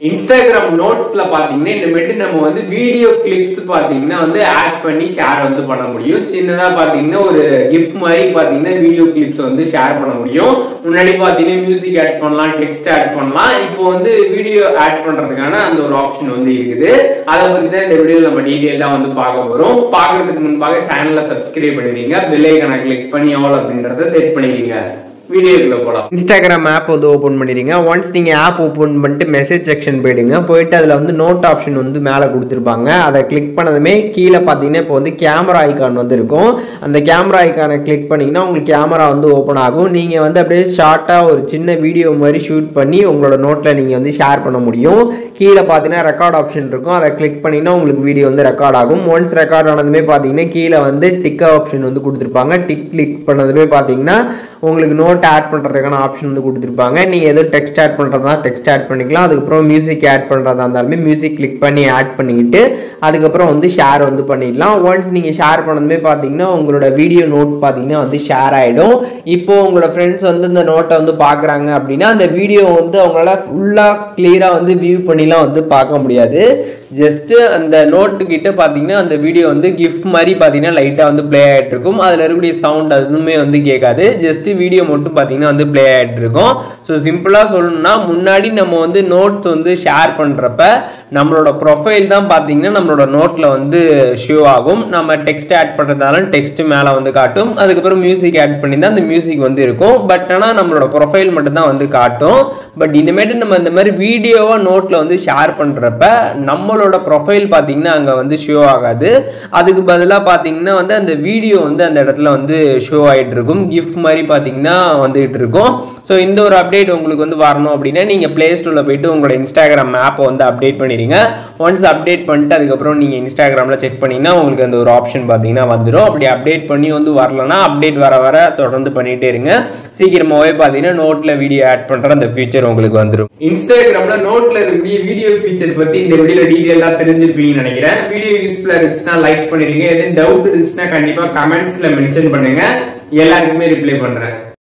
Instagram நோட்ஸ்ல பாத்தீங்கன்னா இனிமேட்டு நம்ம வந்து வீடியோ கிளிப்ஸ் பாத்தீங்கன்னா வந்து ஆட் பண்ணி ஷேர் வந்து பண்ண முடியும். சின்னதா பாத்தீங்கன்னா ஒரு கிஃப்ட் மாதிரி பாத்தீங்கன்னா வீடியோ கிளிப்ஸ் வந்து ஷேர் பண்ண முடியும். முன்னாடி பாத்தீங்கன்னா மியூசிக் ஆட் பண்ணலாம், டெக்ஸ்ட் ஆட் பண்ணலாம். இப்போ வந்து வீடியோ ஆட் பண்றதுக்கான அந்த ஒரு ஆப்ஷன் வந்து இருக்குது. அதை பத்தி தான் இந்த வீடியோல நம்ம டீடைலா வந்து பார்க்க போறோம். பார்க்கறதுக்கு முன்பாக சேனலை சப்ஸ்கிரைப் பண்ணிடுங்க, பெல் ஐகானை கிளிக் பண்ணி ஆல் அப்படின்றத செட் பண்ணிடுங்க. வீடியோக்குள்ள போலாம். இன்ஸ்டாகிராம் ஆப் வந்து ஓப்பன் பண்ணிடுங்க. ஒன்ஸ் நீங்கள் ஆப் ஓப்பன் பண்ணிட்டு மெசேஜ் செக்ஷன் போயிடுங்க. போயிட்டு அதில் வந்து நோட் ஆப்ஷன் வந்து மேலே கொடுத்துருப்பாங்க. அதை கிளிக் பண்ணதுமே கீழே பார்த்தீங்கன்னா இப்போ வந்து கேமரா ஐக்கான் வந்து இருக்கும். அந்த கேமரா ஐக்கானை கிளிக் பண்ணிங்கன்னா உங்களுக்கு கேமரா வந்து ஓப்பன் ஆகும். நீங்கள் வந்து அப்படியே ஷார்ட்டாக ஒரு சின்ன வீடியோ மாதிரி ஷூட் பண்ணி உங்களோட நோட்டில் நீங்கள் வந்து ஷேர் பண்ண முடியும். கீழே பார்த்தீங்கன்னா ரெக்கார்ட் ஆப்ஷன் இருக்கும். அதை கிளிக் பண்ணிங்கன்னா உங்களுக்கு வீடியோ வந்து ரெக்கார்ட் ஆகும். ஒன்ஸ் ரெக்கார்ட் ஆனதுமே பார்த்தீங்கன்னா கீழே வந்து டிக் ஆப்ஷன் வந்து கொடுத்துருப்பாங்க. டிக் கிளிக் பண்ணதுமே பார்த்தீங்கன்னா உங்களுக்கு நோட் ஆட் பண்ணுறதுக்கான ஆப்ஷன் வந்து கொடுத்துருப்பாங்க. நீங்கள் எதுவும் டெக்ஸ்ட் ஆட் பண்ணுறதா டெக்ஸ்ட் ஆட் பண்ணிக்கலாம். அதுக்கப்புறம் மியூசிக் ஆட் பண்ணுறதா இருந்தாலுமே மியூசிக் கிளிக் பண்ணி ஆட் பண்ணிக்கிட்டு அதுக்கப்புறம் வந்து ஷேர் வந்து பண்ணிடலாம். ஒன்ஸ் நீங்கள் ஷேர் பண்ணதுமே பார்த்தீங்கன்னா உங்களோட வீடியோ நோட் பார்த்தீங்கன்னா வந்து ஷேர் ஆகிடும். இப்போது உங்களோட ஃப்ரெண்ட்ஸ் வந்து இந்த நோட்டை வந்து பார்க்குறாங்க அப்படின்னா அந்த வீடியோ வந்து அவங்களால ஃபுல்லாக கிளியராக வந்து வியூ பண்ணிலாம் வந்து பார்க்க முடியாது. ஜஸ்ட்டு அந்த நோட்டுக்கிட்ட பார்த்தீங்கன்னா அந்த வீடியோ வந்து கிஃப்ட் மாதிரி பார்த்தீங்கன்னா லைட்டாக வந்து ப்ளே ஆகிட்டு இருக்கும். அதில் இருக்கக்கூடிய சவுண்ட் அதுவுமே வந்து கேட்காது. ஜஸ்ட்டு வீடியோ மட்டும் பார்த்தீங்கன்னா வந்து ப்ளே ஆகிட்டு இருக்கும். ஸோ சிம்பிளாக சொல்லணும்னா முன்னாடி நம்ம வந்து நோட்ஸ் வந்து ஷேர் பண்ணுறப்ப நம்மளோட ப்ரொஃபைல் தான் பார்த்தீங்கன்னா நம்மளோட நோட்டில் வந்து ஷோ ஆகும். நம்ம டெக்ஸ்ட் ஆட் பண்ணுறதால டெக்ஸ்ட் மேலே வந்து காட்டும். அதுக்கப்புறம் மியூசிக் ஆட் பண்ணி தான் அந்த மியூசிக் வந்து இருக்கும். பட் ஆனால் நம்மளோட ப்ரொஃபைல் மட்டும் தான் வந்து காட்டும். பட் இனிமேட்டு நம்ம இந்த மாதிரி வீடியோவாக நோட்டில் வந்து ஷேர் பண்ணுறப்ப நம்மளோட ப்ரொஃபைல் பார்த்தீங்கன்னா அங்கே வந்து ஷோ ஆகாது. அதுக்கு பதிலாக பார்த்தீங்கன்னா வந்து அந்த வீடியோ வந்து அந்த இடத்துல வந்து ஷோ ஆகிட்டு இருக்கும். கிஃப்ட் மாதிரி பார்த்தீங்கன்னா வந்துகிட்டு இருக்கும். ஸோ இந்த ஒரு அப்டேட் உங்களுக்கு வந்து வரணும் அப்படின்னா நீங்கள் ப்ளே ஸ்டோரில் போயிட்டு உங்களோட இன்ஸ்டாகிராம் ஆப்பை வந்து அப்டேட் பண்ணிடுங்க. ஒன்ஸ் அப்டேட் பண்ணிட்டு அதுக்கப்புறம் நீங்கள் இன்ஸ்டாகிராமில் செக் பண்ணிங்கன்னா உங்களுக்கு அந்த ஒரு ஆப்ஷன் பார்த்தீங்கன்னா வந்துடும். அப்படி அப்டேட் பண்ணி வந்து வரலன்னா அப்டேட் வர வர தொடர்ந்து பண்ணிகிட்டே இருங்க. சீக்கிரமாகவே பார்த்தீங்கன்னா நோட்டில் வீடியோ ஆட் பண்ணுற அந்த ஃபீச்சர் உங்களுக்கு வந்துடும். இன்ஸ்டாகிராம்ல நோட்ல இருக்கக்கூடிய வீடியோ ஃபீச்சர் பத்தி இந்த வீடியோல டீடைலா தெரிஞ்சிருப்பீங்கன்னு நினைக்கிறேன். வீடியோ யூஸ்ஃபுல்லா இருந்துச்சுன்னா லைக் பண்ணிடுங்க. எதுவும் டவுட் இருந்துச்சுன்னா கண்டிப்பா கமெண்ட்ஸ்ல மென்ஷன் பண்ணுங்க. எல்லாருக்குமே ரிப்ளை பண்றேன்.